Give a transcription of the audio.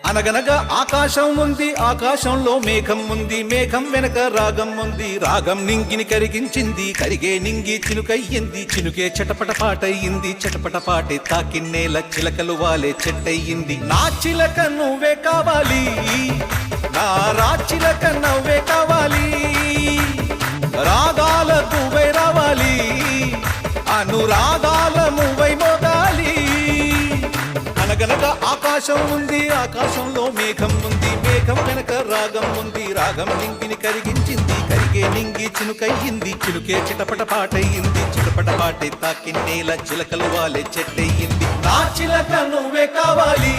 అనగనగా ఆకాశం ఉంది, ఆకాశంలో మేఘం ఉంది, మేఘం వెనక రాగం ఉంది, రాగం నింగిని కరిగించింది, కరిగే నింగి చినుకయ్యింది, చినుకే చటపట పాటయ్యింది, చటపట పాటే తాకిన్నేల చిలకలు వాలే చెట్టయ్యింది. నా చిలక నువ్వే కావాలి, నా రాచిలక నవ్వే కావాలి, రాగాల నువ్వై రావాలి, అనురాగాల నువ్వై మోగాలి. అనగనగా ఆకాశం ఉంది, ఆకాశంలో మేఘం ఉంది, మేఘం వెనక రాగం ఉంది, రాగం నింగిని కరిగించింది, కరిగే నింగి చినుకయ్యింది, చినుకే చిటపట పాటయ్యింది, చిటపట పాటే తాకిన్నేల చిలకలు వాలే చెట్టయ్యింది. నా చిలక నువ్వే కావాలి,